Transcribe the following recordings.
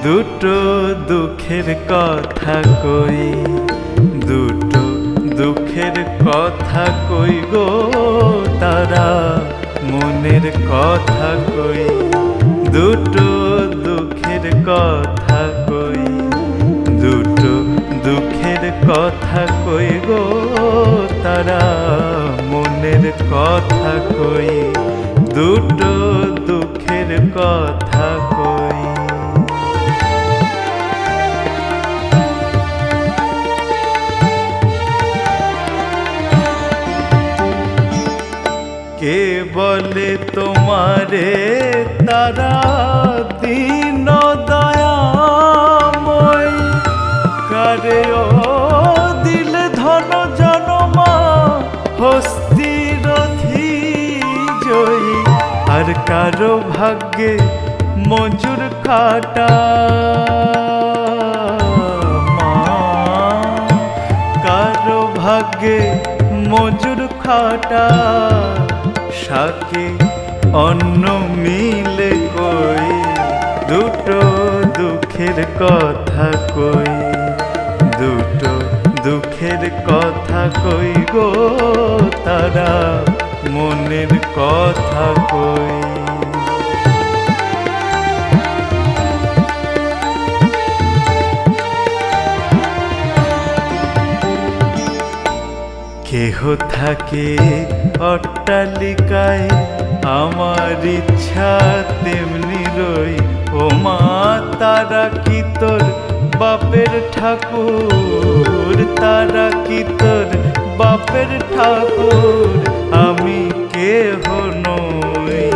দুটো দুঃখের কথা কই, দুটো দুঃখের কথা কই গো তারা মনের কথা কই, দুটো দুঃখের কথা কই, দুটো দুঃখের কথা কই গো তারা মনের কথা কই, দুটো দুঃখের কথা কই। কে বলে তোমারে তারা দীন দয়াময়, কারে ও দিলে ধন জনমা হস্তির জয়ী, আর কারো ভাগ্যে মজুর খাটা মা, কারো ভাগ্যে মজুর খাটা, শাকে অন্ন মিলে কই, দুটো দুঃখের কথা কই, দুটো দুঃখের কথা কই গো তারা মনের কথা কই। কেহ থাকে অট্টালিকায়, আমার ইচ্ছা তেমনি রই, ও মা তারা কি তোর বাপের ঠাকুর, তারা কি তোর বাপের ঠাকুর, আমি কেহ নই,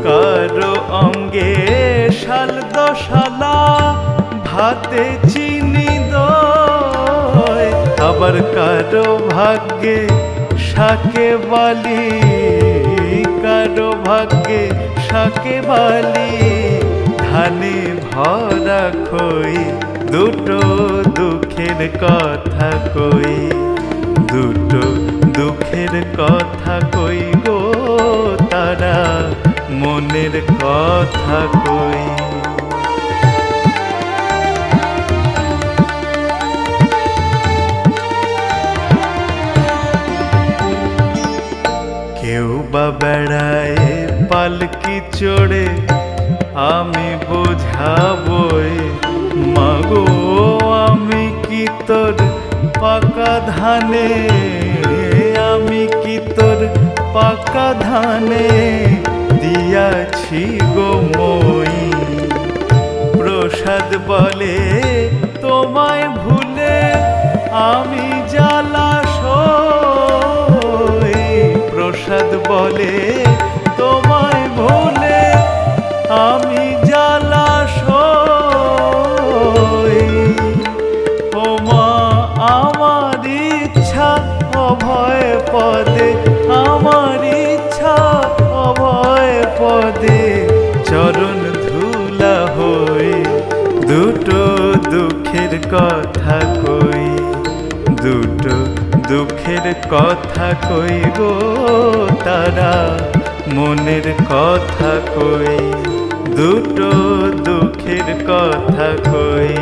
কারো অঙ্গে শাল দশালা ভাতে চিনি দয়, আবার কারো ভাগ্যে শাকে বালি, কারো ভাগ্যে শাকে বালি, ধানে ভরা খই, দুটো দুঃখের কথা কই, দুটো দুঃখের কথা কই গো তারা মনের কথা কই। কেউ বা বেড়ায় পালকি চড়ে, আমি বোঝাবই মাগো আমি কি তোর পাকা ধানে, আমি কি তোর পাকা ধানে দিয়াছি গো মই, প্রসাদ বলে তোমায় ভুলে আমি জলাশয়, প্রসাদ বলে তোমায় ভুলে আমি জলাশয়, ও মা আমার ইচ্ছা অভয় পদে, আমার ইচ্ছা অভয় পদে চরণ ধুলা হই, দুটো দুঃখের কথা কই, দুটো দুঃখের কথা কই গো তারা মনের কথা কই, দুটো দুঃখের কথা কই।